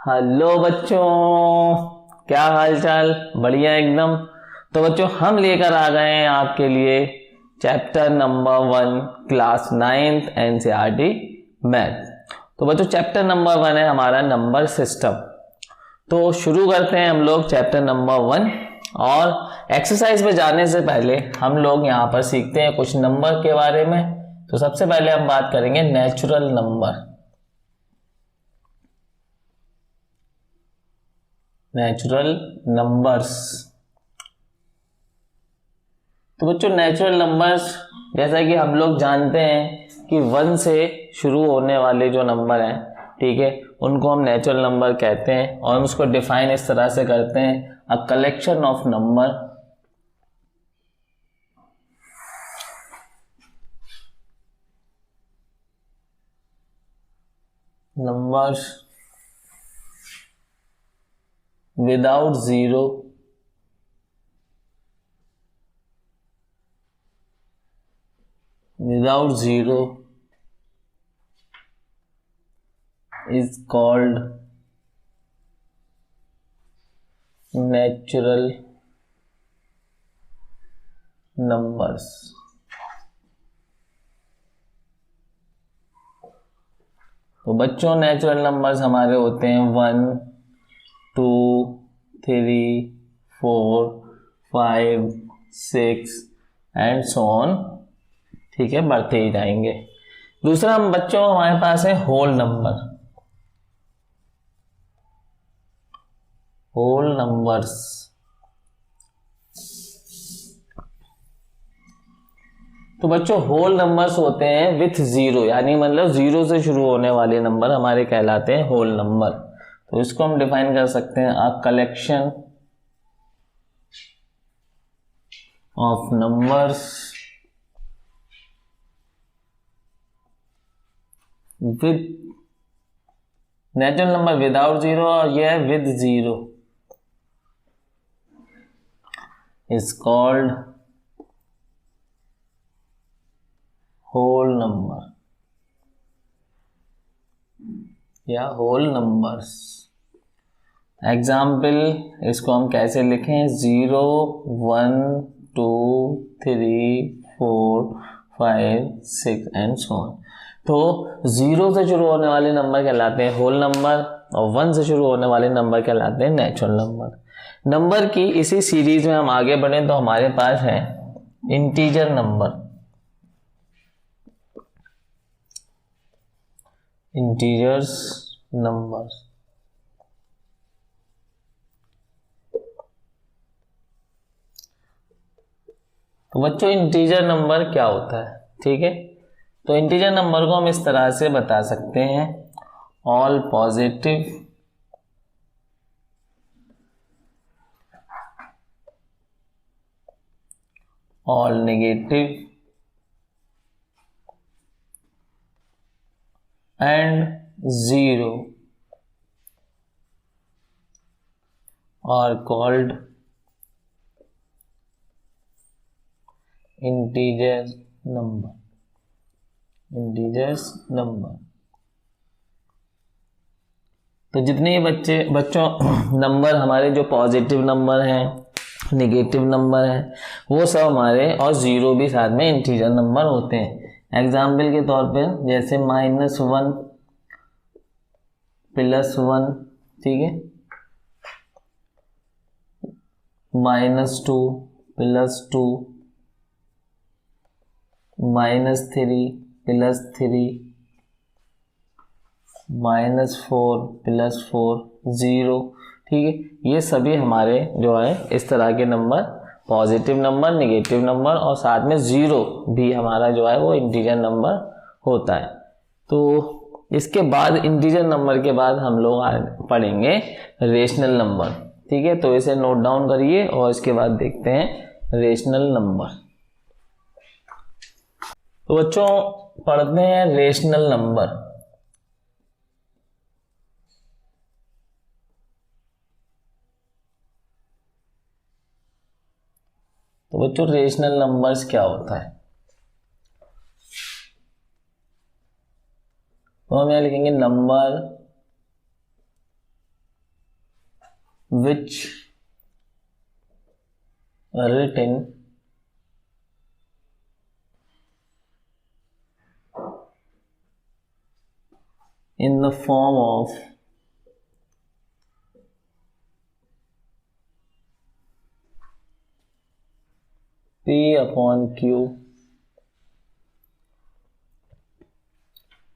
Hello बच्चों, क्या हाल चाल? बढ़िया एकदम। तो बच्चों हम लेकर आ गए हैं आपके लिए chapter number 1 class 9th NCERT math. तो बच्चों चैप्टर नंबर 1 है हमारा नंबर सिस्टम। तो शुरू करते हैं हम लोग चैप्टर नंबर 1। और एक्सरसाइज में जाने से पहले हम लोग यहाँ पर सीखते हैं कुछ नंबर के बारे में। तो सबसे पहले हम बात करेंगे नेचुरल नंबर। Natural numbers. तो बच्चों नेचुरल नंबर्स जैसा कि हम लोग जानते हैं कि 1 से शुरू होने वाले जो नंबर हैं, ठीक है, उनको हम नेचुरल नंबर कहते हैं। और हम उसको डिफाइन इस तरह से करते हैं, a collection of numbers without zero is called natural numbers। तो बच्चों नेचुरल नंबर्स हमारे होते हैं 1 2 3 4 5 6 एंड सो ऑन, ठीक है, बढ़ते ही जाएंगे। दूसरा हम बच्चों हमारे पास है होल नंबर्स। तो बच्चों होल नंबर्स होते हैं विथ जीरो, यानी मतलब जीरो से शुरू होने वाले नंबर हमारे कहलाते हैं होल नंबर। तो इसको हम डिफाइन कर सकते हैं, a collection of numbers with natural number without zero, और यह with zero is called whole number या होल नंबर्स। एग्जाम्पल इसको हम कैसे लिखें, 0 1 2 3 4 5 6 एंड सो ऑन। तो 0 से शुरू होने वाले नंबर कहलाते हैं होल नंबर, और 1 से शुरू होने वाले नंबर कहलाते हैं नेचुरल नंबर। नंबर की इसी सीरीज में हम आगे बढ़े तो हमारे पास है इंटीजर नंबर। Integers numbers. तो बच्चों इंटीजर नंबर क्या होता है, ठीक है। तो इंटीजर नंबर को हम इस तरह से बता सकते हैं, all positive all negative and zero are called integers number. तो जितने बच्चों नंबर हमारे जो पॉजिटिव नंबर हैं, नेगेटिव नंबर हैं, वो सब हमारे, और जीरो भी साथ में इंटीजर नंबर होते हैं। एग्जाम्पल के तौर पे जैसे -1 +1, ठीक है, -2 +2 -3 +3 -4 +4 0, ठीक है। ये सभी हमारे जो है इस तरह के number, positive number, negative number, और साथ में जीरो भी हमारा जो है वो इंटीजर नंबर होता है। तो इसके बाद इंटीजर नंबर के बाद हम लोग पढ़ेंगे रेशनल नंबर, ठीक है। तो इसे नोट डाउन करिए और इसके बाद देखते हैं रेशनल नंबर। तो बच्चों पढ़ते हैं रेशनल नंबर। तो बच्चों रेशनल नंबर्स क्या होता है, तो हम यहाँ लिखेंगे number which are written in the form of P upon Q,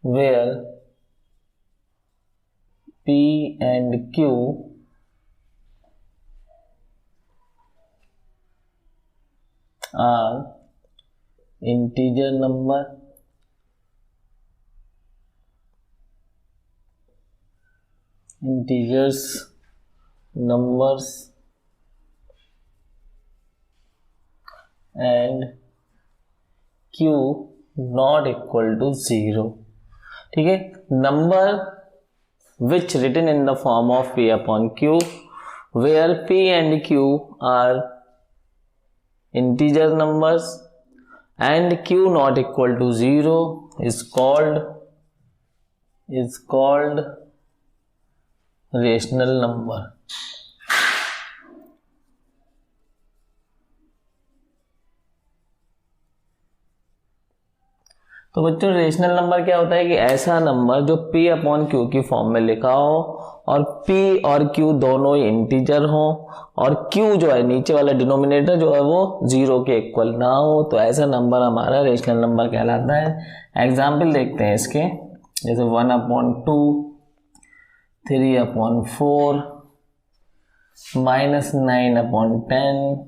where P and Q are integer numbers and Q not equal to 0. ठीक है, number which written in the form of P upon Q, where P and Q are integer numbers and Q not equal to 0 is called rational number. तो बच्चों rational number क्या होता है कि ऐसा number जो P अपॉन Q की form में लिखा हो और P और Q दोनों ही इंटीजर हो और Q जो है नीचे वाला डिनोमिनेटर जो है वो 0 के इक्वल ना हो, तो ऐसा नंबर हमारा रेशनल नंबर कहलाता है। एग्जाम्पल देखते हैं इसके, जैसे 1/2, 3/4, -9/10,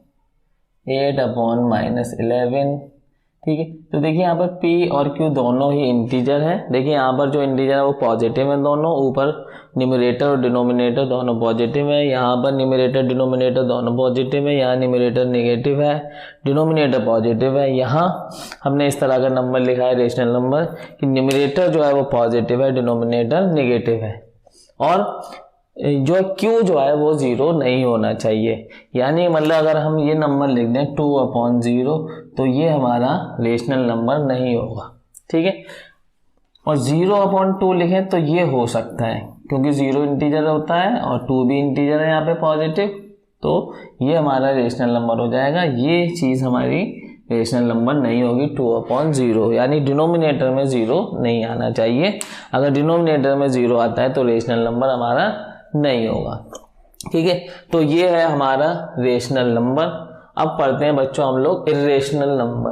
8/-11। ठीक है, तो देखिए यहाँ पर P और Q दोनों ही इंटीजर है। देखिए यहाँ पर जो इंटीजर है वो पॉजिटिव है, दोनों ऊपर न्यूमरेटर और डिनोमिनेटर दोनों पॉजिटिव है। यहाँ पर न्यूमरेटर डिनोमिनेटर दोनों पॉजिटिव है, यहाँ न्यूमरेटर नेगेटिव है, डिनोमिनेटर पॉजिटिव है। यहाँ हमने इस तरह का नंबर लिखा है रेशनल नंबर कि न्यूमरेटर जो है वो पॉजिटिव है, डिनोमिनेटर नेगेटिव है और जो Q जो है वो 0 नहीं होना चाहिए। यानी मतलब अगर हम ये नंबर लिख दें 2/0 तो ये हमारा रेशनल नंबर नहीं होगा। ठीक है, और 0/2 लिखें तो ये हो सकता है क्योंकि 0 इंटीजर होता है और 2 भी इंटीजर है यहाँ पे पॉजिटिव, तो ये हमारा रेशनल नंबर हो जाएगा। ये चीज़ हमारी रेशनल नंबर नहीं होगी 2/0, यानी डिनोमिनेटर में 0 नहीं आना चाहिए। अगर डिनोमिनेटर में 0 आता है तो रेशनल नंबर हमारा नहीं होगा। ठीक है, तो ये है हमारा रेशनल नंबर। अब पढ़ते हैं बच्चों हम लोग इर्रेशनल नंबर।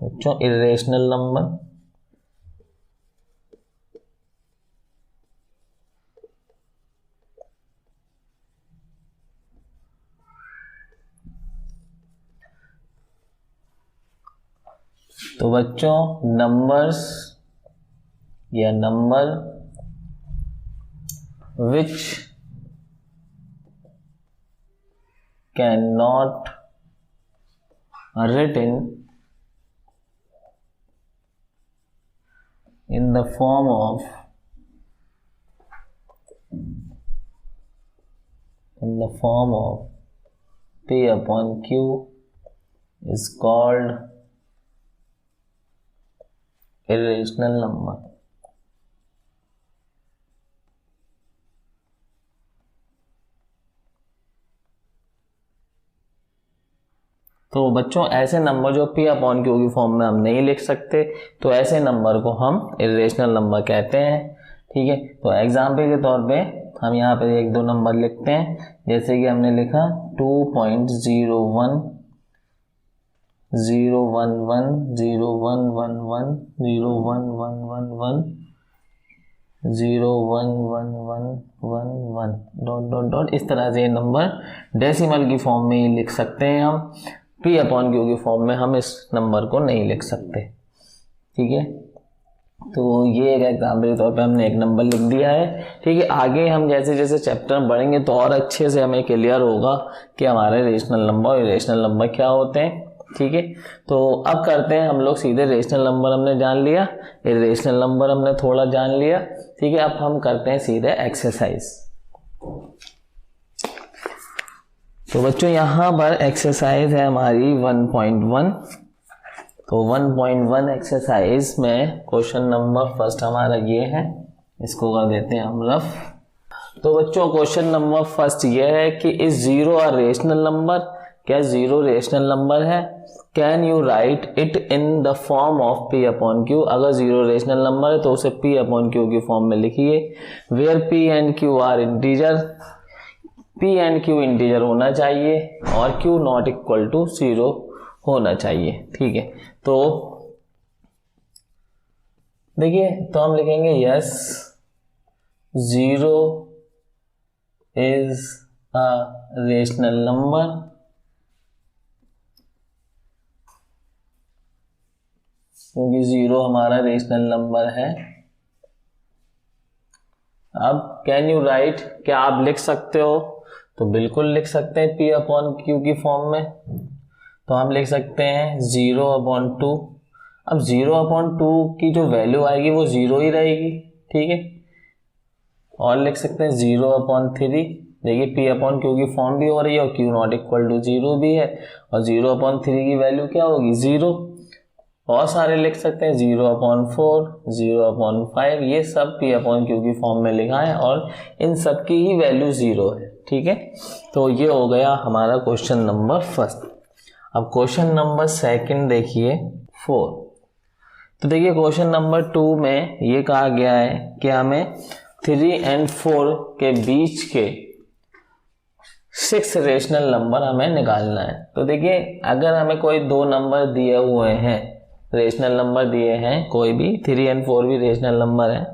बच्चों इर्रेशनल नंबर तो बच्चों नंबर्स या number which can not written in the form of P upon Q is called irrational number। तो बच्चों ऐसे नंबर जो P अपॉन Q की फॉर्म में हम नहीं लिख सकते तो ऐसे नंबर को हम इर्रेशनल नंबर कहते हैं। ठीक है, तो एग्जाम्पल के तौर पे हम यहाँ पे 1-2 नंबर लिखते हैं, जैसे कि हमने लिखा 2.01, 011, 0111, 0111, 01111 डॉट डॉट डॉट, इस तरह से ये नंबर डेसिमल की फॉर्म में ही लिख सकते हैं हम। P अपॉन Q की फॉर्म में हम इस नंबर को नहीं लिख सकते। ठीक है, तो ये एक एग्जाम्पल के तौर पे हमने एक नंबर लिख दिया है। ठीक है, आगे हम जैसे जैसे चैप्टर में बढ़ेंगे तो और अच्छे से हमें क्लियर होगा कि हमारे रेशनल नंबर और इरेशनल नंबर क्या होते हैं। ठीक है, तो अब करते हैं हम लोग सीधे रेशनल नंबर हमने जान लिया, इरेशनल नंबर हमने थोड़ा जान लिया। ठीक है, अब हम करते हैं सीधे एक्सरसाइज। तो बच्चों यहाँ पर एक्सरसाइज है हमारी 1.1। तो 1.1 एक्सरसाइज में क्वेश्चन नंबर फर्स्ट हमारा ये है, इसको कर देते हैं हम रफ। तो बच्चों क्वेश्चन नंबर फर्स्ट ये है कि is zero a rational number, क्या जीरो रेशनल नंबर है? Can you write it in the form of P upon Q, अगर जीरो रेशनल नंबर है तो उसे पी अपॉन क्यू की फॉर्म में लिखिए। Where P and Q are integer, P and Q integer होना चाहिए और क्यू नॉट इक्वल टू 0 होना चाहिए। ठीक है, तो देखिए, तो हम लिखेंगे yes zero is a rational number, क्योंकि जीरो हमारा रेशनल नंबर है। अब कैन यू राइट, क्या आप लिख सकते हो? तो बिल्कुल लिख सकते हैं पी अपॉन क्यू की फॉर्म में। तो हम लिख सकते हैं 0/2। अब 0/2 की जो वैल्यू आएगी वो 0 ही रहेगी। ठीक है, और लिख सकते हैं 0/3। देखिए पी अपॉन क्यू की फॉर्म भी हो रही है और क्यू नॉट इक्वल टू 0 भी है, और 0/3 की वैल्यू क्या होगी? 0। और सारे लिख सकते हैं 0/4, 0/5, ये सब पी अपॉन क्यू की फॉर्म में लिखा है और इन सब की ही वैल्यू 0 है। ठीक है, तो ये हो गया हमारा क्वेश्चन नंबर फर्स्ट। अब क्वेश्चन नंबर सेकंड देखिए 4। तो देखिए क्वेश्चन नंबर 2 में ये कहा गया है कि हमें 3 और 4 के बीच के 6 रेशनल नंबर हमें निकालना है। तो देखिए अगर हमें कोई दो नंबर दिए हुए हैं, रेशनल नंबर दिए हैं कोई भी, 3 और 4 भी रेशनल नंबर है।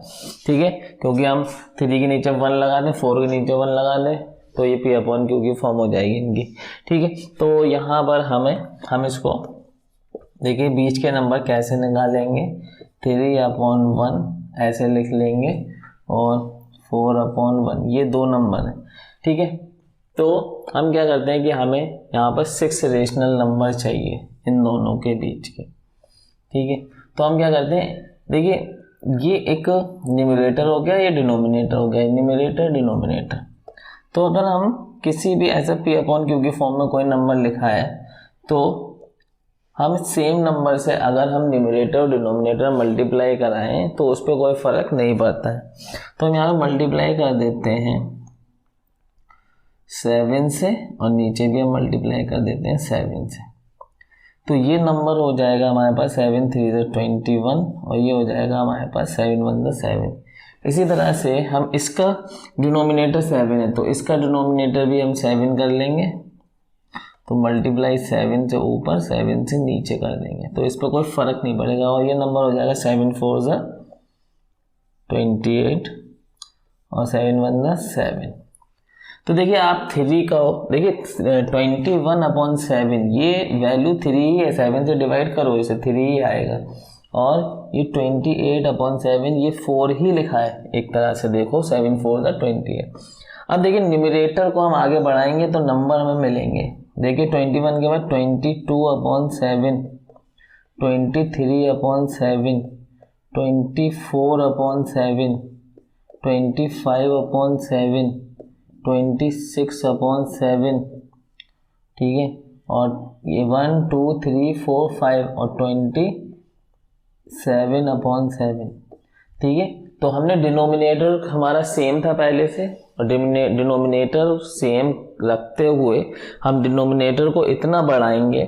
ठीक है, क्योंकि हम 3 के नीचे 1 लगा दें, 4 के नीचे 1 लगा दें, तो ये पी अपॉन क्यू की फॉर्म हो जाएगी इनकी। ठीक है, तो यहाँ पर हम इसको देखिए बीच के नंबर कैसे निकालेंगे, 3/1 ऐसे लिख लेंगे और 4/1, ये दो नंबर है। ठीक है, तो हम क्या करते हैं कि हमें यहाँ पर 6 रेशनल नंबर चाहिए इन दोनों के बीच के। ठीक है, तो हम क्या करते हैं, देखिए ये एक न्यूमरेटर हो गया, ये डिनोमिनेटर हो गया, न्यूमरेटर डिनोमिनेटर। तो अगर हम किसी भी ऐसा पी अपॉन क्यू की फॉर्म में कोई नंबर लिखा है तो हम सेम नंबर से अगर हम न्यूमरेटर और डिनोमिनेटर मल्टीप्लाई कराएं तो उस पर कोई फर्क नहीं पड़ता है। तो हम यहाँ मल्टीप्लाई कर देते हैं 7 से और नीचे भी हम मल्टीप्लाई कर देते हैं 7 से। तो ये नंबर हो जाएगा हमारे पास 7 3 21 और ये हो जाएगा हमारे पास 7 1 7। इसी तरह से हम इसका डिनोमिनेटर 7 है तो इसका डिनोमिनेटर भी हम 7 कर लेंगे। तो मल्टीप्लाई 7 से ऊपर 7 से नीचे कर देंगे, तो इस पर कोई फर्क नहीं पड़ेगा और ये नंबर हो जाएगा 7 4 28 और 7 1 7। तो देखिए आप 3 का देखिए 21/7, ये वैल्यू 3 ही है, 7 से डिवाइड करो इसे 3 ही आएगा। और ये 28/7 ये 4 ही लिखा है एक तरह से, देखो 7 4 28। अब देखिए न्यूमरेटर को हम आगे बढ़ाएंगे तो नंबर हमें मिलेंगे। देखिए 21 के बाद 22/7, 23/7, 24/7, 25/7, 26/7। ठीक है, और ये 1 2 3 4 5 और 27/7। ठीक है, तो हमने डिनोमिनेटर हमारा सेम था पहले से और डिनोमिनेटर सेम रखते हुए हम डिनोमिनेटर को इतना बढ़ाएंगे,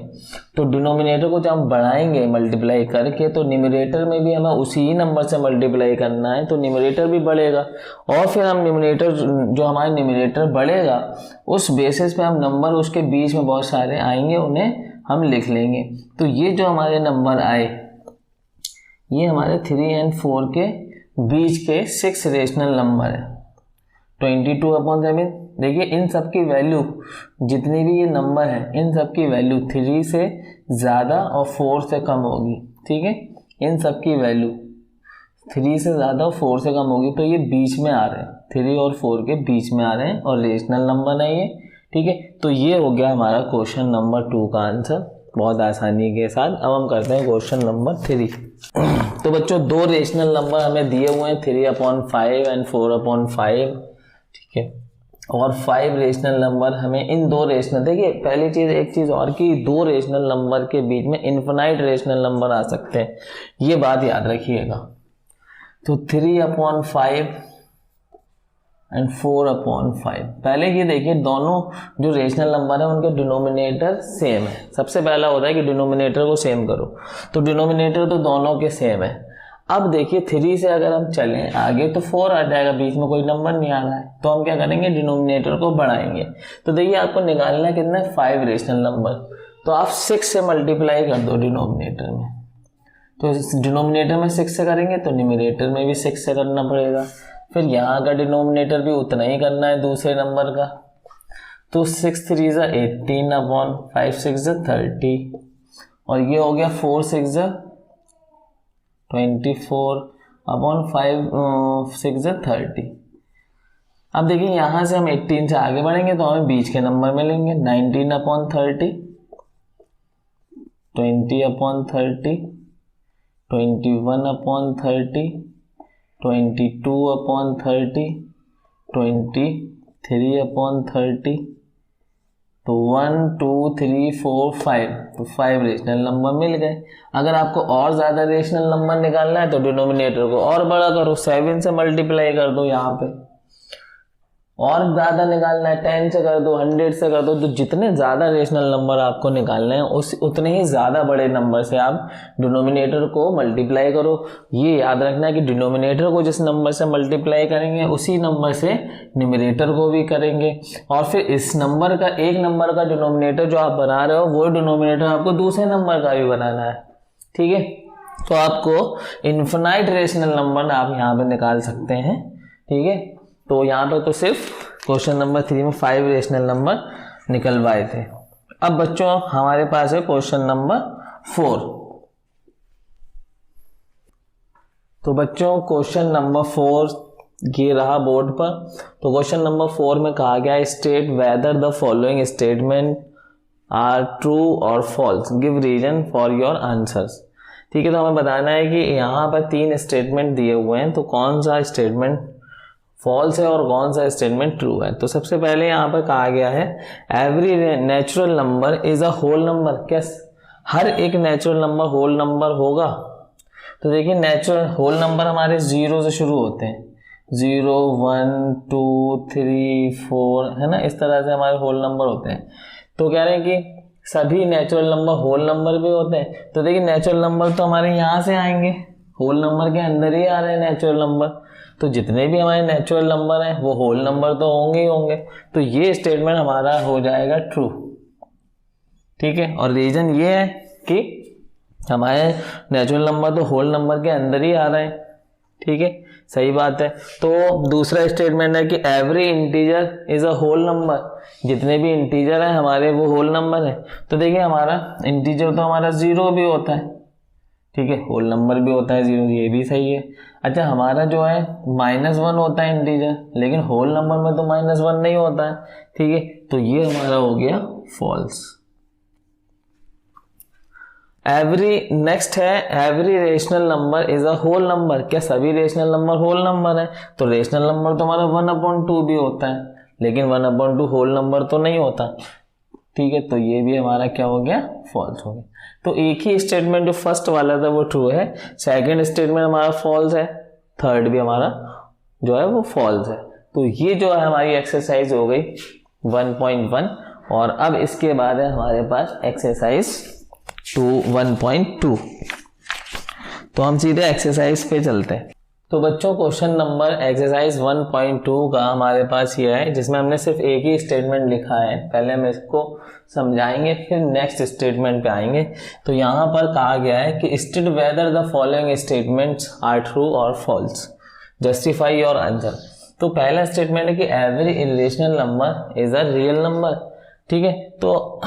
तो डिनोमिनेटर को जब हम बढ़ाएंगे मल्टीप्लाई करके तो न्यूमरेटर में भी हमें उसी ही नंबर से मल्टीप्लाई करना है, तो न्यूमरेटर भी बढ़ेगा और फिर हम न्यूमरेटर जो हमारा न्यूमरेटर बढ़ेगा उस बेसिस पे हम नंबर उसके बीच में बहुत सारे आएंगे उन्हें हम लिख लेंगे। तो ये जो हमारे नंबर आए ये हमारे 3 और 4 के बीच के 6 रेशनल नंबर है। 22/7, देखिए इन सब की वैल्यू जितनी भी ये नंबर है इन सब की वैल्यू 3 से ज़्यादा और 4 से कम होगी। ठीक है, इन सब की वैल्यू 3 से ज़्यादा और 4 से कम होगी, तो ये बीच में आ रहे हैं, 3 और 4 के बीच में आ रहे हैं और रेशनल नंबर है ये। ठीक है, तो ये हो गया हमारा क्वेश्चन नंबर 2 का आंसर बहुत आसानी के साथ। अब हम करते हैं क्वेश्चन नंबर 3। तो बच्चों दो रेशनल नंबर हमें दिए हुए हैं 3/5 और 4/5। ठीक है, और 5 रेशनल नंबर हमें इन दो रेशनल, देखिए पहली चीज़, एक चीज़ और कि दो रेशनल नंबर के बीच में इन्फिनाइट रेशनल नंबर आ सकते हैं, ये बात याद रखिएगा। तो 3/5 एंड 4/5। पहले ये देखिए दोनों जो रेशनल नंबर है उनके डिनोमिनेटर सेम है। सबसे पहला होता है कि डिनोमिनेटर को सेम करो, तो डिनोमिनेटर तो दोनों के सेम है। अब देखिए 3 से अगर हम चलें आगे तो 4 आ जाएगा, बीच में कोई नंबर नहीं आ रहा है, तो हम क्या करेंगे, डिनोमिनेटर को बढ़ाएंगे। तो देखिए आपको निकालना है कितना है, 5 रेशनल नंबर, तो आप 6 से मल्टीप्लाई कर दो डिनोमिनेटर में। तो डिनोमिनेटर में 6 से करेंगे तो न्यूमरेटर में भी 6 से करना पड़ेगा। फिर यहाँ का डिनोमिनेटर भी उतना ही करना है दूसरे नंबर का। तो 6 3 ज़ा 18/5 6 ज़ा 30, और ये हो गया 4 6 ज़ा 24/5 6 ज़ा 30। अब देखिए यहाँ से हम 18 से आगे बढ़ेंगे तो हमें बीच के नंबर मिलेंगे, 19/30, 20/30, 21/30, 22/30, 23/30। तो 1 2 3 4 5, तो 5 रेशनल नंबर मिल गए। अगर आपको और ज़्यादा रेशनल नंबर निकालना है तो डिनोमिनेटर को और बड़ा करो, 7 से मल्टीप्लाई कर दो यहाँ पे। और ज़्यादा निकालना है 10 से कर दो, 100 से कर दो। तो जितने ज़्यादा रेशनल नंबर आपको निकालने हैं उतने ही ज़्यादा बड़े नंबर से आप डिनोमिनेटर को मल्टीप्लाई करो। ये याद रखना है कि डिनोमिनेटर को जिस नंबर से मल्टीप्लाई करेंगे उसी नंबर से न्यूमरेटर को भी करेंगे। और फिर इस नंबर का, एक नंबर का डिनोमिनेटर जो आप बना रहे हो वो डिनोमिनेटर आपको दूसरे नंबर का भी बनाना है, ठीक है। तो आपको इन्फिनाइट रेशनल नंबर आप यहाँ पे निकाल सकते हैं, ठीक है। तो यहाँ पे तो सिर्फ क्वेश्चन नंबर 3 में 5 रेशनल नंबर निकलवाए थे। अब बच्चों हमारे पास है क्वेश्चन नंबर 4। तो बच्चों क्वेश्चन नंबर 4 ये रहा बोर्ड पर। तो क्वेश्चन नंबर 4 में कहा गया, state whether the following statement are true और false, give reason for your answers. ठीक है, तो हमें बताना है कि यहाँ पर 3 स्टेटमेंट दिए हुए हैं, तो कौन सा स्टेटमेंट फॉल्स है और कौन सा स्टेटमेंट ट्रू है। तो सबसे पहले यहाँ पर कहा गया है every natural number is a whole number. क्या हर एक नेचुरल नंबर होल नंबर होगा? तो देखिए नेचुरल होल नंबर हमारे 0 से शुरू होते हैं, 0 1 2 3 4, है ना, इस तरह से हमारे होल नंबर होते हैं। तो कह रहे हैं कि सभी नेचुरल नंबर होल नंबर भी होते हैं। तो देखिए नेचुरल नंबर तो हमारे यहाँ से आएंगे, होल नंबर के अंदर ही आ रहे हैं नेचुरल नंबर। तो जितने भी हमारे नेचुरल नंबर हैं वो होल नंबर तो होंगे ही होंगे। तो ये स्टेटमेंट हमारा हो जाएगा ट्रू, ठीक है। और रीजन ये है कि हमारे नेचुरल नंबर तो होल नंबर के अंदर ही आ रहे हैं, ठीक है, सही बात है। तो दूसरा स्टेटमेंट है कि every integer is a whole number, जितने भी इंटीजर हैं हमारे वो होल नंबर है। तो देखिए हमारा इंटीजर तो हमारा 0 भी होता है, ठीक है, होल नंबर भी होता है 0, ये भी सही है। अच्छा हमारा जो है -1 होता है इंटीजर, लेकिन होल नंबर में तो -1 नहीं होता है, ठीक है। तो ये हमारा हो गया फॉल्स। एवरी नेक्स्ट है every rational number is a whole number. क्या सभी रेशनल नंबर होल नंबर है? तो रेशनल नंबर तो हमारा 1/2 भी होता है, लेकिन 1/2 होल नंबर तो नहीं होता, ठीक है। तो ये भी हमारा क्या हो गया, फॉल्स हो गया। तो एक ही स्टेटमेंट जो फर्स्ट वाला था वो ट्रू है, सेकंड स्टेटमेंट हमारा फॉल्स है, थर्ड भी हमारा जो है वो फॉल्स है। तो ये जो है हमारी एक्सरसाइज हो गई 1.1। और अब इसके बाद है हमारे पास एक्सरसाइज 1.2। तो हम सीधे एक्सरसाइज पे चलते हैं। तो बच्चों क्वेश्चन नंबर एक्सरसाइज 1.2 का हमारे पास ये है, जिसमें हमने सिर्फ एक ही स्टेटमेंट लिखा है। पहले हम इसको समझाएंगे फिर नेक्स्ट स्टेटमेंट पे आएंगे। तो यहाँ पर कहा गया है कि state whether the following statements are true और फॉल्स, जस्टिफाई योर आंसर। तो पहला स्टेटमेंट है कि every irrational number is a real number, ठीक है। तो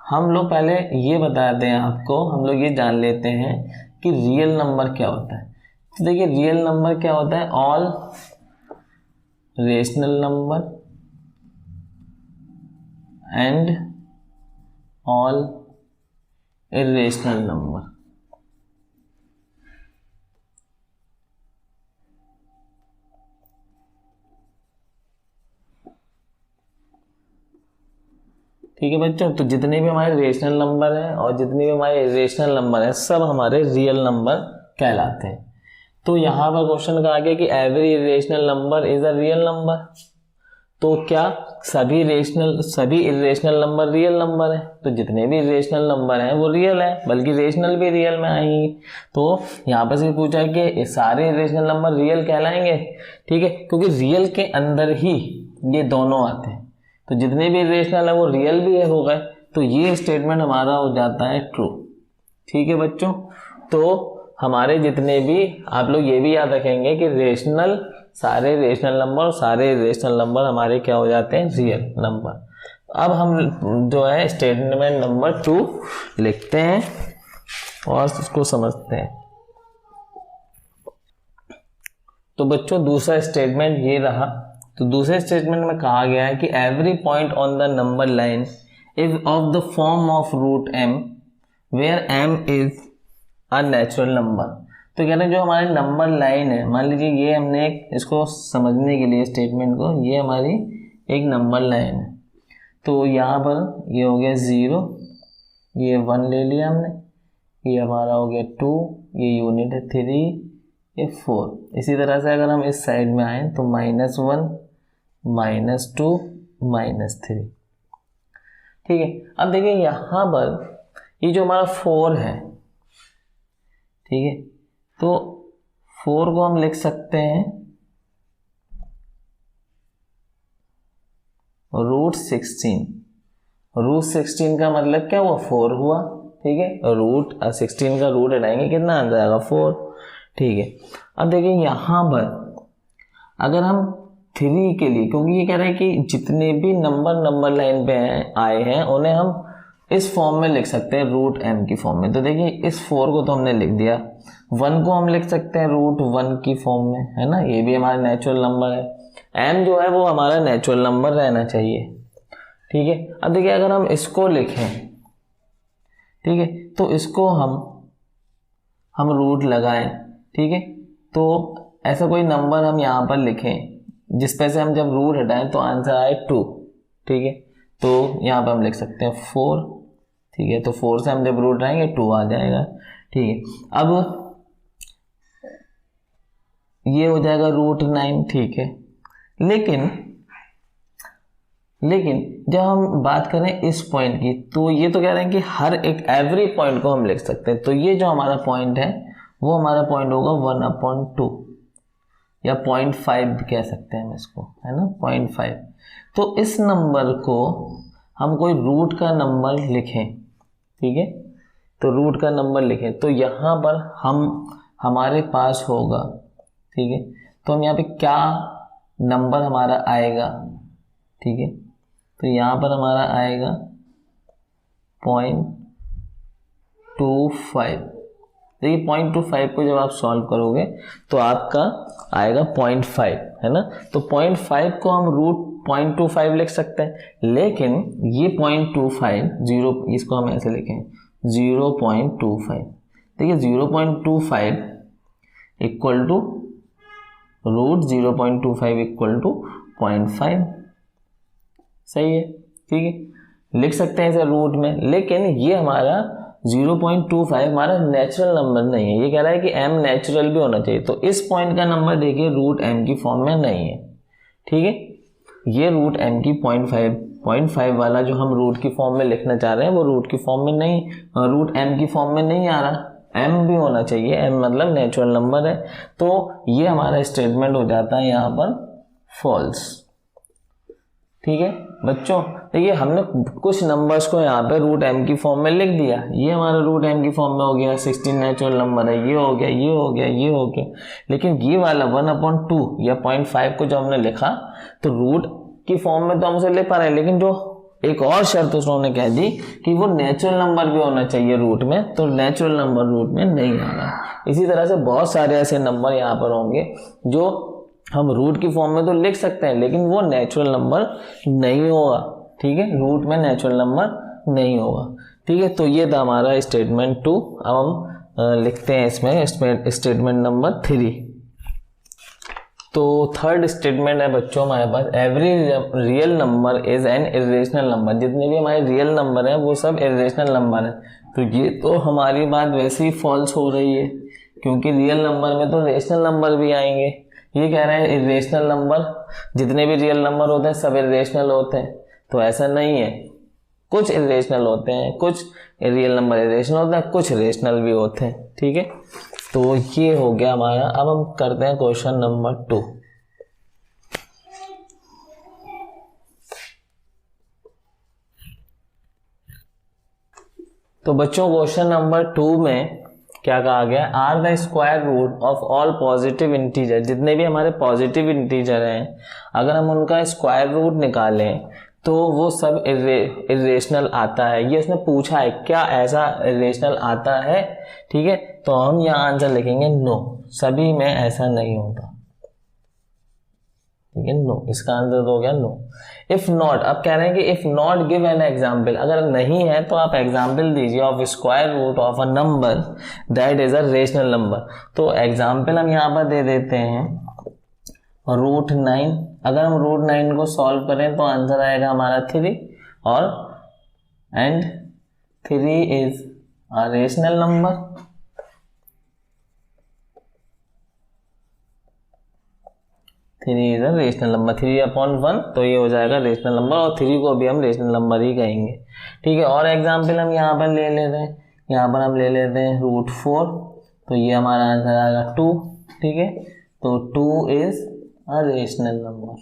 हम लोग पहले ये बताते हैं आपको, हम लोग ये जान लेते हैं कि रियल नंबर क्या होता है। तो देखिए रियल नंबर क्या होता है, all rational number and all irrational number. ठीक है बच्चों, तो जितने भी हमारे रेशनल नंबर हैं और जितने भी हमारे इरेशनल नंबर हैं सब हमारे रियल नंबर कहलाते हैं। तो यहाँ पर क्वेश्चन कहा गया कि every irrational number is a real number. तो क्या सभी इरेशनल नंबर रियल नंबर है? तो जितने भी इरेशनल नंबर हैं वो रियल है, बल्कि रेशनल भी रियल में आएंगे। तो यहाँ पर से पूछा है कि सारे इरेशनल नंबर रियल कहलाएंगे, ठीक है, क्योंकि रियल के अंदर ही ये दोनों आते हैं। तो जितने भी इरेशनल है वो रियल भी हो गए, तो ये स्टेटमेंट हमारा हो जाता है ट्रू। ठीक है बच्चों, तो हमारे जितने भी, आप लोग ये भी याद रखेंगे कि सारे रेशनल नंबर और सारे इरेशनल नंबर हमारे क्या हो जाते हैं? Real number. अब हम जो है स्टेटमेंट नंबर 2 लिखते हैं और इसको समझते हैं। तो बच्चों दूसरा स्टेटमेंट ये रहा। तो दूसरे स्टेटमेंट में कहा गया है कि every point on the number line is of the form of root m where m is a natural number. तो कह रहे हैं जो हमारे नंबर लाइन है, मान लीजिए ये हमने इसको समझने के लिए स्टेटमेंट को, ये हमारी एक नंबर लाइन है। तो यहाँ पर ये हो गया 0, ये 1 ले लिया हमने, ये हमारा हो गया 2, ये यूनिट है 3, ये 4। इसी तरह से अगर हम इस साइड में आए तो -1, -2, -3। ठीक है, अब देखिए यहाँ पर ये जो हमारा 4 है, ठीक है, तो 4 को हम लिख सकते हैं √16। √16 का मतलब क्या हुआ? 4 हुआ। ठीक है, √16 का रूट हटाएंगे, कितना आ जाएगा? 4। ठीक है, अब देखिए यहाँ पर अगर हम 3 के लिए, क्योंकि ये कह रहे हैं कि जितने भी नंबर लाइन पे आए हैं उन्हें हम इस फॉर्म में लिख सकते हैं, √m की फॉर्म में। तो देखिए इस 4 को तो हमने लिख दिया, 1 को हम लिख सकते हैं √1 की फॉर्म में, है ना, ये भी हमारा नेचुरल नंबर है। m जो है वो हमारा नेचुरल नंबर रहना चाहिए। ठीक है, अब देखिए अगर हम इसको लिखें, ठीक है, तो इसको हम रूट लगाएं, ठीक है, तो ऐसा कोई नंबर हम यहाँ पर लिखें जिस पे से हम जब रूट हटाएं तो आंसर आए 2। ठीक है, तो यहाँ पर हम लिख सकते हैं 4। ठीक है, तो 4 से हम जब रूट आएंगे 2 आ जाएगा। ठीक है, अब ये हो जाएगा √9। ठीक है, लेकिन जब हम बात करें इस पॉइंट की, तो ये तो कह रहे हैं कि हर एक एवरी पॉइंट को हम लिख सकते हैं। तो ये जो हमारा पॉइंट है वो हमारा पॉइंट होगा 1/2 या 0.5 कह सकते हैं हम इसको, है ना, 0.5। तो इस नंबर को हम कोई रूट का नंबर लिखें, ठीक है, तो रूट का नंबर लिखें, तो यहाँ पर हमारे पास होगा, ठीक है, तो हम यहाँ पे क्या नंबर हमारा आएगा, ठीक है, तो यहाँ पर हमारा आएगा 0.25। देखिए 0.25 को जब आप सॉल्व करोगे तो आपका आएगा 0.5, है ना। तो 0.5 को हम √0.25 लिख सकते हैं, लेकिन ये 0.25 इसको हम ऐसे लिखें 0.25। देखिए 0.25 इक्वल टू √0.25 इक्वल टू 0.5। सही है, ठीक है, लिख सकते हैं इसे रूट में, लेकिन ये हमारा 0.25 हमारा नेचुरल नंबर नहीं है। ये कह रहा है कि m नेचुरल भी होना चाहिए, तो इस पॉइंट का नंबर देखिए √m की फॉर्म में नहीं है। ठीक है, ये √m की 0.5 वाला जो हम रूट की फॉर्म में लिखना चाह रहे हैं वो रूट की फॉर्म में नहीं, √m की फॉर्म में नहीं आ रहा, m भी होना चाहिए, m मतलब नेचुरल नंबर है। तो ये हमारा स्टेटमेंट हो जाता है यहाँ पर फॉल्स। ठीक है बच्चों, देखिए हमने कुछ नंबर्स को यहाँ पे √m की फॉर्म में लिख दिया, ये हमारा √m की फॉर्म में हो गया, 16 नेचुरल नंबर है, ये हो गया, ये हो गया, ये हो गया। लेकिन ये वाला 1/2 या 0.5 को जो हमने लिखा तो रूट की फॉर्म में तो हम उसे लिख पा रहे हैं, लेकिन जो एक और शर्त उन्होंने कह दी कि वो नेचुरल नंबर भी होना चाहिए रूट में, तो नेचुरल नंबर रूट में नहीं आ रहा। इसी तरह से बहुत सारे ऐसे नंबर यहाँ पर होंगे जो हम रूट की फॉर्म में तो लिख सकते हैं, लेकिन वो नेचुरल नंबर नहीं होगा। ठीक है, रूट में नेचुरल नंबर नहीं होगा। ठीक है, तो ये था हमारा स्टेटमेंट 2। अब हम लिखते हैं इसमें स्टेटमेंट नंबर 3। तो थर्ड स्टेटमेंट है बच्चों हमारे पास, every real number is an irrational number. जितने भी हमारे रियल नंबर हैं वो सब इरेशनल नंबर हैं। तो ये तो हमारी बात वैसे ही फॉल्स हो रही है, क्योंकि रियल नंबर में तो रेशनल नंबर भी आएंगे। ये कह रहे हैं इरेशनल नंबर, जितने भी रियल नंबर होते हैं सब इरेशनल होते हैं। तो ऐसा नहीं है, कुछ इरेशनल होते हैं, कुछ रियल नंबर इरेशनल होते हैं, कुछ रेशनल भी होते हैं। ठीक है, तो ये हो गया हमारा। अब हम करते हैं क्वेश्चन नंबर 2। तो बच्चों क्वेश्चन नंबर 2 में क्या कहा गया, are the square root of all positive integer. जितने भी हमारे पॉजिटिव इंटीजर हैं अगर हम उनका स्क्वायर रूट निकालें तो वो सब इरेशनल आता है। ये उसने पूछा है क्या ऐसा इरेशनल आता है। ठीक है, तो हम यहाँ आंसर लिखेंगे नो, सभी में ऐसा नहीं होता। ठीक है, नो, इसका आंसर तो हो गया नो। इफ नॉट, अब कह रहे हैं कि if not give an example, अगर नहीं है तो आप एग्जाम्पल दीजिए of square root of a number that is a rational number. तो एग्जाम्पल हम यहाँ पर दे देते हैं रूट 9। अगर हम रूट 9 को सॉल्व करें तो आंसर आएगा हमारा 3, और and 3 is a rational number. 3 is a rational number, 3/1 तो ये हो जाएगा रेशनल नंबर, और 3 को भी हम रेशनल नंबर ही कहेंगे। ठीक है, और एग्जाम्पल हम यहाँ पर ले लेते हैं, यहाँ पर हम ले लेते हैं रूट 4, तो ये हमारा आंसर आएगा 2। ठीक है, तो 2 इज अ रेशनल नंबर।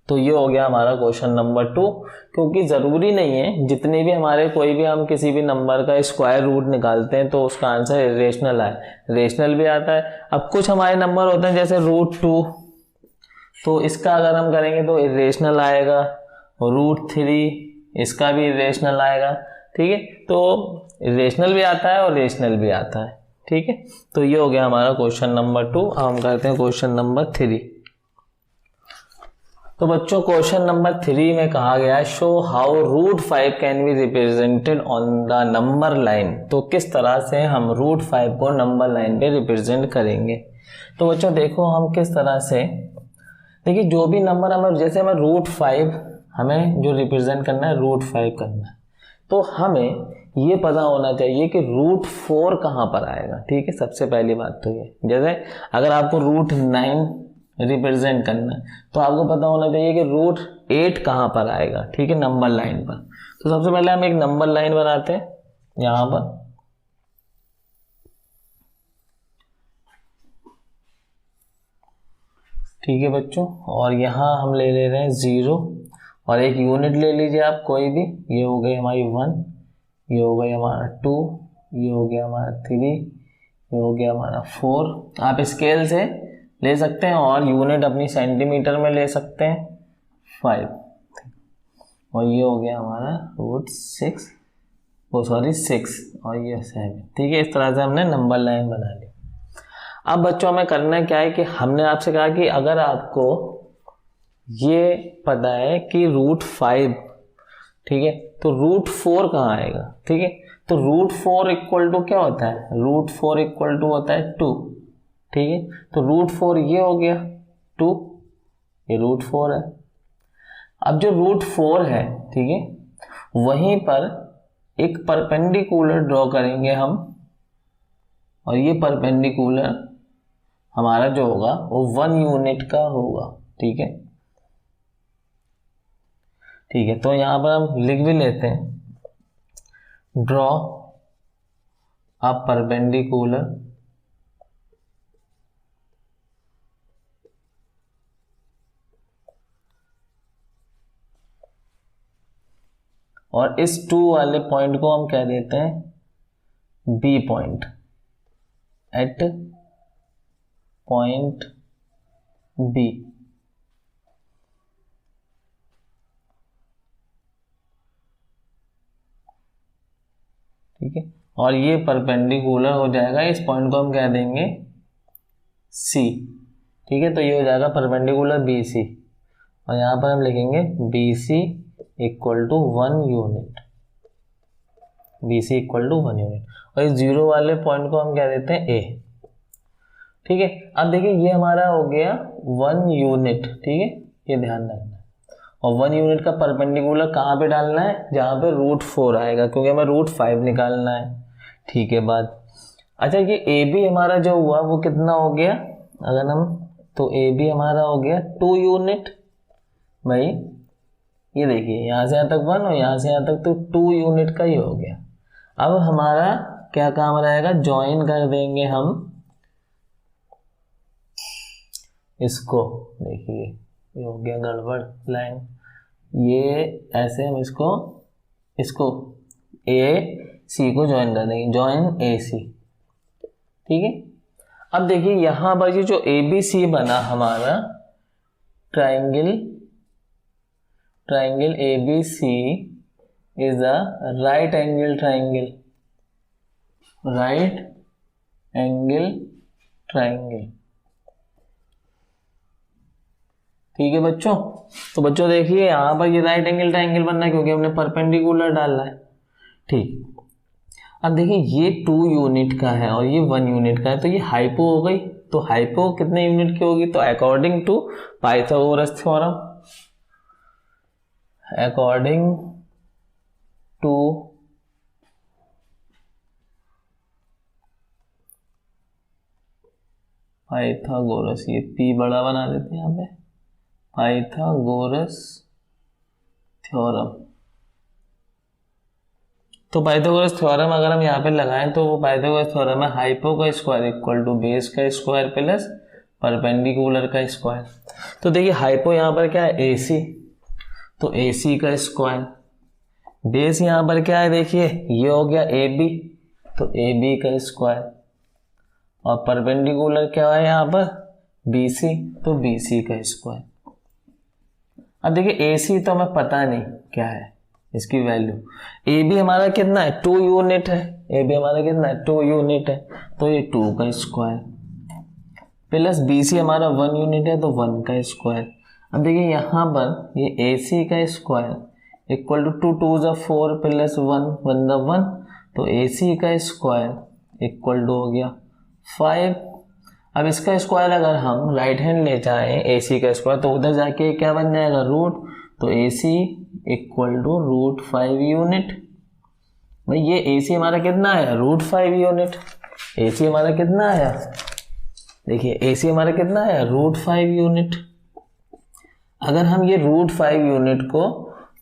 तो ये हो गया हमारा क्वेश्चन नंबर 2। क्योंकि ज़रूरी नहीं है जितने भी हमारे कोई भी हम किसी भी नंबर का स्क्वायर रूट निकालते हैं तो उसका आंसर इरेशनल आए, रेशनल भी आता है। अब कुछ हमारे नंबर होते हैं जैसे रूट 2, तो इसका अगर हम करेंगे तो इरेशनल आएगा, रूट 3 इसका भी इरेशनल आएगा। ठीक है, तो इरेशनल भी आता है और रेशनल भी आता है। ठीक है, तो ये हो गया हमारा क्वेश्चन नंबर 2। अब हम करते हैं क्वेश्चन नंबर 3। तो बच्चों क्वेश्चन नंबर 3 में कहा गया है show how root 5 can be represented on the number line. तो किस तरह से हम रूट 5 को नंबर लाइन पे रिप्रेजेंट करेंगे। तो बच्चों देखो हम किस तरह से, देखिए जो भी नंबर हमें, जैसे हमें रूट 5 हमें जो रिप्रेजेंट करना है रूट 5 करना है, तो हमें ये पता होना चाहिए कि रूट 4 कहाँ पर आएगा। ठीक है, सबसे पहली बात तो ये, जैसे अगर आपको रूट 9 रिप्रेजेंट करना है तो आपको पता होना चाहिए कि रूट 8 कहाँ पर आएगा। ठीक है, नंबर लाइन पर। तो सबसे पहले हम एक नंबर लाइन बनाते हैं यहाँ पर। ठीक है बच्चों, और यहाँ हम ले रहे हैं 0, और एक यूनिट ले लीजिए आप कोई भी। ये हो गई हमारी 1, ये हो गया हमारा 2, ये हो गया हमारा 3, ये हो गया हमारा 4। आप स्केल से ले सकते हैं और यूनिट अपनी सेंटीमीटर में ले सकते हैं 5, और ये हो गया हमारा रूट 6, और ये 7। ठीक है, इस तरह से हमने नंबर लाइन बना ली। अब बच्चों हमें करना क्या है कि हमने आपसे कहा कि अगर आपको ये पता है कि रूट 5, ठीक है, तो रूट 4 कहाँ आएगा। ठीक है, तो रूट 4 इक्वल टू क्या होता है, रूट 4 इक्वल टू होता है 2। ठीक है, तो रूट 4 ये हो गया 2, ये रूट 4 है। अब जो रूट 4 है, ठीक है, वहीं पर एक परपेंडिकुलर ड्रॉ करेंगे हम, और ये परपेंडिकुलर हमारा जो होगा वो 1 यूनिट का होगा। ठीक है, ठीक है, तो यहां पर हम लिख भी लेते हैं ड्रॉ अ परपेंडिकुलर और इस 2 वाले पॉइंट को हम कह देते हैं B point, at point B. ठीक है, और ये परपेंडिकुलर हो जाएगा, इस पॉइंट को हम कह देंगे सी। ठीक है, तो ये हो जाएगा परपेंडिकुलर बी सी, और यहाँ पर हम लिखेंगे B C equal to 1 unit, B C equal to 1 unit, और इस 0 वाले पॉइंट को हम कह देते हैं ए। ठीक है। अब देखिए ये हमारा हो गया 1 यूनिट, ठीक है, ये ध्यान रखना है। और 1 यूनिट का परपेंडिकुलर कहाँ पे डालना है, जहाँ पे √4 आएगा, क्योंकि हमें √5 निकालना है। ठीक है बात। अच्छा ये ए बी हमारा जो हुआ वो कितना हो गया, अगर हम, तो ए बी हमारा हो गया 2 यूनिट। भाई ये देखिए यहाँ से यहाँ तक 1 और यहाँ से यहाँ तक तो 2 यूनिट का ही हो गया। अब हमारा क्या काम रहेगा, ज्वाइन कर देंगे हम इसको। देखिए ये हो गया गड़बड़ लाइन, ये ऐसे हम इसको ए सी को ज्वाइन कर देंगे, ज्वाइन ए सी। ठीक है। अब देखिए यहां पर ये जो ए बी सी बना हमारा triangle A B C is a right angle triangle. ठीक है बच्चों। तो बच्चों देखिए यहाँ पर ये राइट एंगल ट्राइंगल बनना है क्योंकि हमने परपेंडिकुलर डालना है। ठीक। अब देखिए ये 2 यूनिट का है और ये 1 यूनिट का है, तो ये हाइपो हो गई। तो हाइपो कितने यूनिट की होगी, तो according to Pythagoras theorem, Pythagoras, ये पी बड़ा बना देते हैं यहाँ पे, पाइथागोरस थ्योरम। तो पाइथागोरस थ्योरम अगर हम यहाँ पे लगाएं तो वो पाइथागोरस थ्योरम है हाइपो का स्क्वायर इक्वल टू बेस का स्क्वायर प्लस परपेंडिकुलर का स्क्वायर। तो देखिए हाइपो यहाँ पर क्या है, AC, तो AC का स्क्वायर। बेस यहाँ पर क्या है, देखिए ये हो गया AB, तो AB का स्क्वायर। और परपेंडिकुलर क्या है यहाँ पर, BC, तो BC का स्क्वायर। अब देखिए AC तो हमें पता नहीं क्या है इसकी वैल्यू। AB हमारा कितना है, 2 यूनिट है, AB हमारा कितना है, 2 यूनिट है, तो ये 2 का स्क्वायर प्लस BC हमारा 1 यूनिट है, तो 1 का स्क्वायर। अब देखिए यहाँ पर ये AC का स्क्वायर इक्वल टू 2 2 4 प्लस 1 1 1, तो AC का स्क्वायर इक्वल टू हो गया 5। अब इसका स्क्वायर अगर हम राइट हैंड ले जाएं AC का स्क्वायर, तो उधर जाके क्या बन जाएगा, रूट, तो AC इक्वल टू √5 यूनिट। भाई ये AC हमारा कितना आया, √5 यूनिट। AC हमारा कितना आया, देखिए AC हमारा कितना आया, √5 यूनिट। अगर हम ये √5 यूनिट को,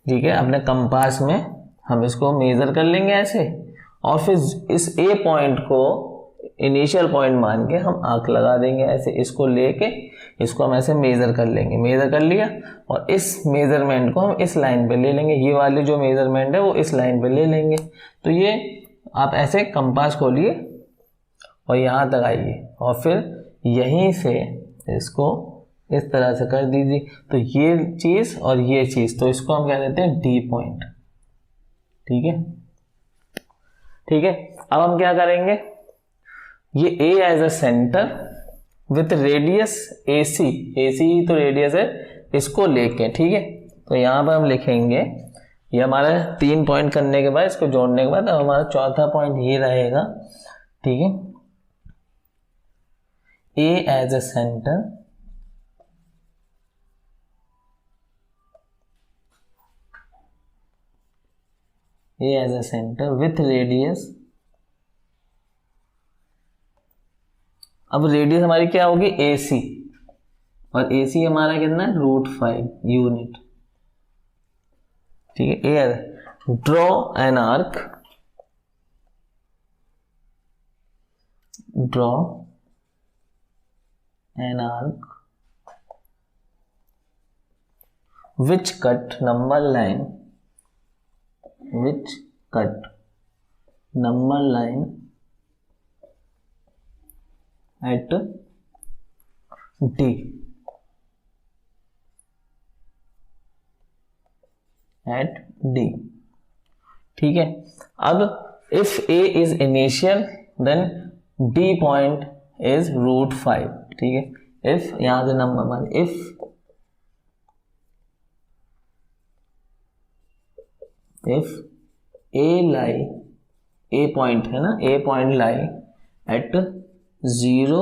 ठीक है, अपने कंपास में हम इसको मेजर कर लेंगे ऐसे, और फिर इस A पॉइंट को इनिशियल पॉइंट मान के हम आंख लगा देंगे ऐसे, इसको लेके इसको हम ऐसे मेजर कर लेंगे, मेजर कर लिया, और इस मेजरमेंट को हम इस लाइन पे ले लेंगे, ये वाली जो मेजरमेंट है वो इस लाइन पे ले लेंगे। तो ये आप ऐसे कंपास खोलिए और यहाँ तक आइए, और फिर यहीं से इसको इस तरह से कर दीजिए, तो ये चीज़ और ये चीज़, तो इसको हम क्या कहते हैं, D पॉइंट। ठीक है, ठीक है। अब हम क्या करेंगे, ये A as a centre with radius AC, AC तो रेडियस है, इसको लेके, ठीक है, तो यहाँ पर हम लिखेंगे, ये हमारा 3 पॉइंट करने के बाद, इसको जोड़ने के बाद अब हमारा चौथा पॉइंट ये रहेगा। ठीक है, A as a centre with radius, अब रेडियस हमारी क्या होगी, AC, और AC हमारा कितना है, √5 यूनिट। ठीक है, draw an arc, which cut number line at D, ठीक है। अब if A is initial then D point is √5, ठीक है। if, यहां से नंबर मान, if A पॉइंट है ना, A पॉइंट लाई at 0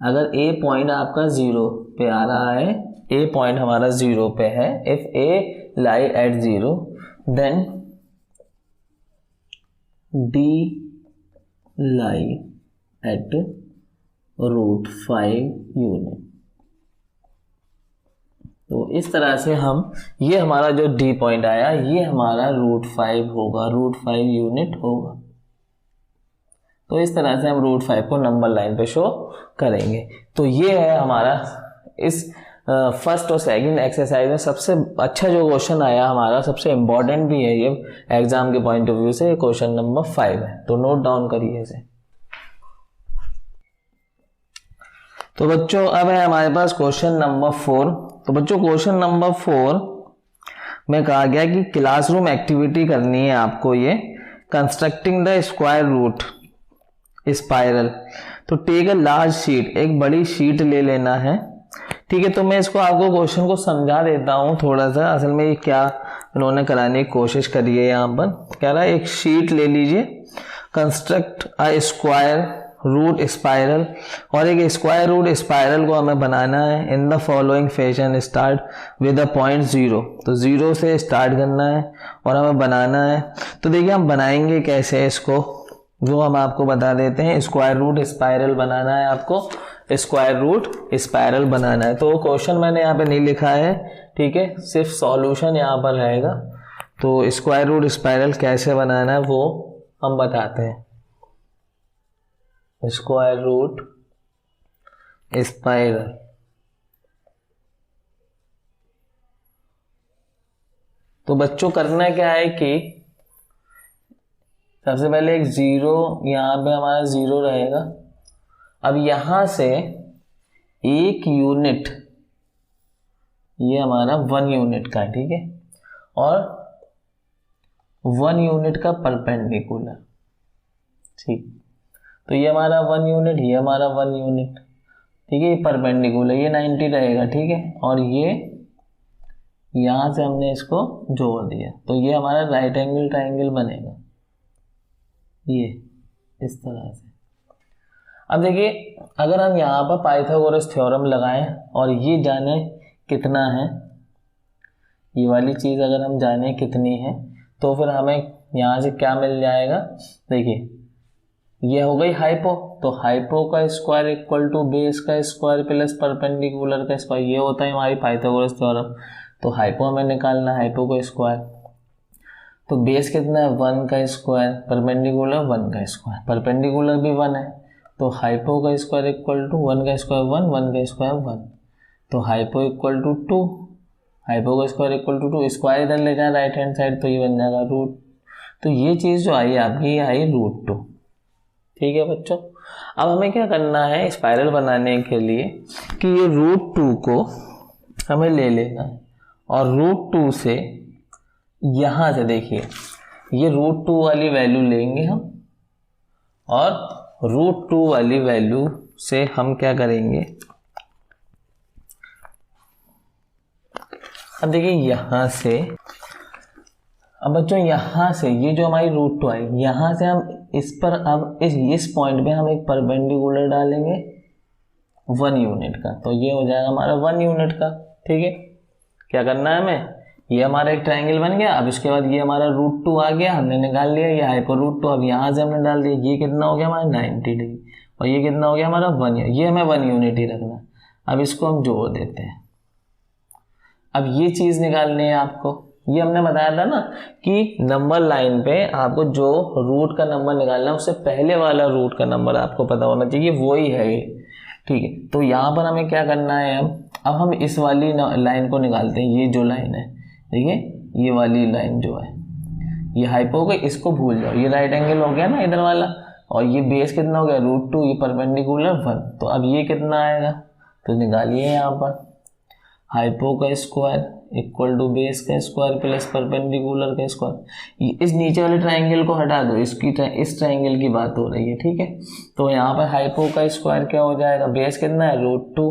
अगर ए पॉइंट आपका 0 पे आ रहा है, ए पॉइंट हमारा 0 पे है, if A lie at 0 then D lie at √5 unit. तो इस तरह से हम, ये हमारा जो डी पॉइंट आया ये हमारा √5 होगा, √5 यूनिट होगा। तो इस तरह से हम √5 को नंबर लाइन पे शो करेंगे। तो ये है हमारा इस फर्स्ट और सेकंड एक्सरसाइज में सबसे अच्छा जो क्वेश्चन आया हमारा, सबसे इम्पोर्टेंट भी है ये एग्जाम के पॉइंट ऑफ व्यू से, क्वेश्चन नंबर 5 है। तो नोट डाउन करिए इसे। तो बच्चों अब है हमारे पास क्वेश्चन नंबर 4। तो बच्चों क्वेश्चन नंबर 4 में कहा गया कि क्लासरूम एक्टिविटी करनी है आपको, ये constructing the square root spiral. तो टेक अ लार्ज शीट, एक बड़ी शीट ले लेना है, ठीक है। तो मैं इसको आपको क्वेश्चन को समझा देता हूँ थोड़ा सा, असल में ये क्या इन्होंने कराने की कोशिश करी है। यहाँ पर कह रहा है एक शीट ले लीजिए, construct a square root spiral, और एक स्क्वायर रूट स्पाइरल को हमें बनाना है in the following fashion. Start with a point 0, तो 0 से स्टार्ट करना है और हमें बनाना है। तो देखिए हम बनाएंगे कैसे इसको, वो हम आपको बता देते हैं। स्क्वायर रूट स्पाइरल बनाना है आपको, स्क्वायर रूट स्पाइरल बनाना है। तो क्वेश्चन मैंने यहाँ पे नहीं लिखा है, ठीक है, सिर्फ सॉल्यूशन यहाँ पर रहेगा। तो स्क्वायर रूट स्पाइरल कैसे बनाना है वो हम बताते हैं। स्क्वायर रूट स्पाइरल, तो बच्चों करना क्या है कि सबसे पहले एक 0, यहाँ पे हमारा 0 रहेगा। अब यहां से एक यूनिट, ये हमारा 1 यूनिट का, ठीक है, और 1 यूनिट का परपेंडिकुलर, ठीक। तो ये हमारा 1 यूनिट, ये हमारा 1 यूनिट, ठीक है, ये परपेंडिकुलर, ये 90 रहेगा, ठीक है, और ये यहां से हमने इसको जोड़ दिया, तो ये हमारा राइट एंगल ट्राइंगल बनेगा, ये इस तरह से। अब देखिए अगर हम यहाँ पर पाइथागोरस थ्योरम लगाएं और ये जाने कितना है, ये वाली चीज़ अगर हम जाने कितनी है, तो फिर हमें यहाँ से क्या मिल जाएगा। देखिए ये हो गई हाइपो, तो हाइपो का स्क्वायर इक्वल टू बेस का स्क्वायर प्लस परपेंडिकुलर का स्क्वायर, ये होता है हमारी पाइथागोरस थ्योरम। तो हाइपो हमें निकालना है, हाइपो का स्क्वायर, तो बेस कितना है 1 का स्क्वायर, परपेंडिकुलर 1 का स्क्वायर, परपेंडिकुलर भी 1 है, तो हाइपो का स्क्वायर इक्वल टू 1 का स्क्वायर 1, 1 का स्क्वायर 1, तो हाइपो इक्वल टू 2, हाइपो का स्क्वायर इक्वल टू 2, स्क्वायर इधर ले जाए राइट हैंड साइड, तो ये बन जाएगा रूट। तो ये चीज़ जो आई आपकी, ये आई √2, ठीक है बच्चों। अब हमें क्या करना है स्पाइरल बनाने के लिए कि ये √2 को हमें ले लेना है, और √2 से यहाँ से देखिए ये √2 वाली वैल्यू लेंगे हम, और √2 वाली वैल्यू से हम क्या करेंगे, अब देखिए यहाँ से, अब बच्चों यहाँ से ये जो हमारी √2 आई, यहाँ से हम इस पर, अब इस पॉइंट पे हम एक परपेंडिकुलर डालेंगे 1 यूनिट का, तो ये हो जाएगा हमारा 1 यूनिट का, ठीक है। क्या करना है हमें, ये हमारा एक ट्रायंगल बन गया। अब इसके बाद ये हमारा √2 आ गया, हमने निकाल लिया, ये हाइपो √2, अब यहाँ से हमने डाल दिया, ये कितना हो गया हमारा 90 डिग्री, और ये कितना हो गया हमारा 1, ये हमें 1 यूनिट ही रखना। अब इसको हम जोड़ देते हैं। अब ये चीज़ निकालनी है आपको, ये हमने बताया था ना कि नंबर लाइन पे आपको जो रूट का नंबर निकालना है उससे पहले वाला रूट का नंबर आपको पता होना चाहिए, वो ही है ये, ठीक है। तो यहाँ पर हमें क्या करना है, अब हम इस वाली लाइन को निकालते हैं, ये जो लाइन है, देखिए ये वाली लाइन जो है, ये हाइपो हो गई, इसको भूल जाओ, ये राइट एंगल हो गया ना इधर वाला, और ये बेस कितना हो गया √2, ये परपेंडिकुलर 1, तो अब ये कितना आएगा, तो निकालिए यहाँ पर, हाइपो का स्क्वायर इक्वल टू बेस का स्क्वायर प्लस परपेंडिकुलर का स्क्वायर। इस नीचे वाले ट्राइंगल को हटा दो, इस ट्राइंगल की बात हो रही है, ठीक है। तो यहाँ पर हाइपो का स्क्वायर क्या हो जाएगा, बेस कितना है √2,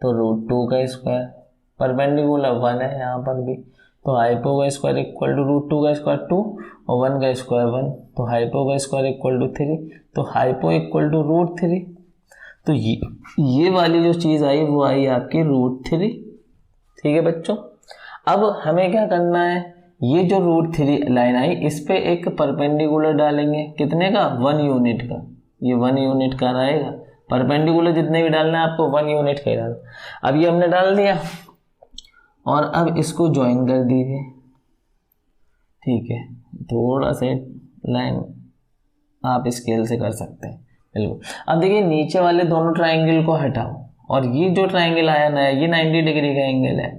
तो √2 का स्क्वायर, परपेंडिकुलर 1 है यहाँ पर भी, तो हाइपो का स्क्वायर इक्वल टू √2 का स्क्वायर 2 और 1 का स्क्वायर 1, तो हाइपो का स्क्वायर इक्वल टू 3, तो हाइपो इक्वल टू √3। तो ये वाली जो चीज़ आई वो आई आपकी √3। ठीक है बच्चों, अब हमें क्या करना है, ये जो √3 लाइन आई इस पे एक परपेंडिकुलर डालेंगे, कितने का, 1 यूनिट का। ये 1 यूनिट का रहेगा, परपेंडिकुलर जितने भी डालना है आपको 1 यूनिट का ही डालना। अब ये हमने डाल दिया और अब इसको ज्वाइन कर दीजिए। ठीक है, थोड़ा सा लाइन आप स्केल से कर सकते हैं, बिल्कुल। अब देखिए नीचे वाले दोनों ट्राइंगल को हटाओ और ये जो ट्राइंगल आया नया, ये 90 डिग्री का एंगल है।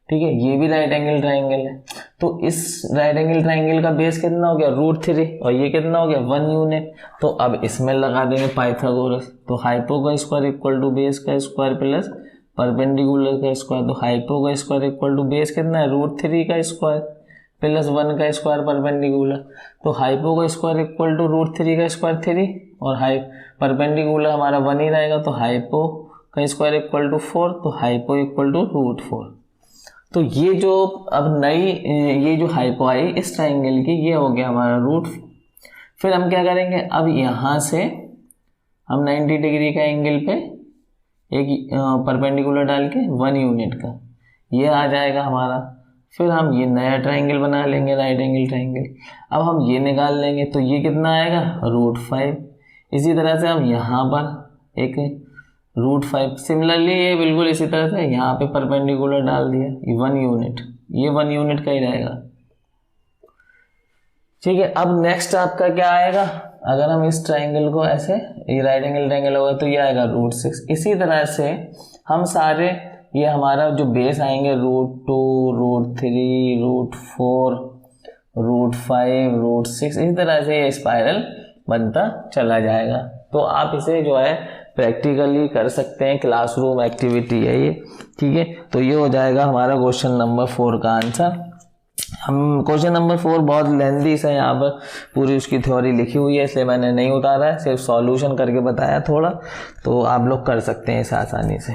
ठीक है, ये भी राइट एंगल ट्राइंगल है। तो इस राइट एंगल ट्राइंगल का बेस कितना हो गया, √3, और ये कितना हो गया, 1 यूनिट। तो अब इसमें लगा देंगे पाइथागोरस। तो हाइपो का स्क्वायर इक्वल टू बेस का स्क्वायर प्लस परपेंडिकुलर का स्क्वायर। तो हाइपो का स्क्वायर इक्वल टू बेस कितना है, √3 का स्क्वायर प्लस 1 का स्क्वायर परपेंडिकुलर। तो हाइपो का स्क्वायर इक्वल टू √3 का स्क्वायर 3 और परपेंडिकुलर हमारा 1 ही रहेगा। तो हाइपो का स्क्वायर इक्वल टू 4, तो हाइपो इक्वल टू √4। तो ये जो अब नई ये जो हाइपो आई इस ट्राइंगल की, ये हो गया हमारा √। फिर हम क्या करेंगे, अब यहाँ से हम 90 डिग्री का एंगल पे एक परपेंडिकुलर डाल के 1 यूनिट का ये आ जाएगा हमारा। फिर हम ये नया ट्राइंगल बना लेंगे, राइट एंगल ट्राइंगल। अब हम ये निकाल लेंगे, तो ये कितना आएगा, √5। इसी तरह से हम यहाँ पर एक √5, सिमिलरली ये बिल्कुल इसी तरह से यहाँ पे परपेंडिकुलर डाल दिया, ये 1 यूनिट, ये 1 यूनिट का ही रहेगा। ठीक है, अब नेक्स्ट आपका क्या आएगा, अगर हम इस ट्राइंगल को ऐसे, ये राइट एंगल ट्राइंगल होगा तो ये आएगा √6। इसी तरह से हम सारे ये हमारा जो बेस आएंगे √2, √3, √4, √5, √6, इसी तरह से ये स्पाइरल बनता चला जाएगा। तो आप इसे जो है प्रैक्टिकली कर सकते हैं, क्लासरूम एक्टिविटी है ये। ठीक है, तो ये हो जाएगा हमारा क्वेश्चन नंबर 4 का आंसर। हम क्वेश्चन नंबर 4 बहुत लेंथी है, यहाँ पर पूरी उसकी थ्योरी लिखी हुई है इसलिए मैंने नहीं उतारा है, सिर्फ सॉल्यूशन करके बताया थोड़ा, तो आप लोग कर सकते हैं इसे आसानी से।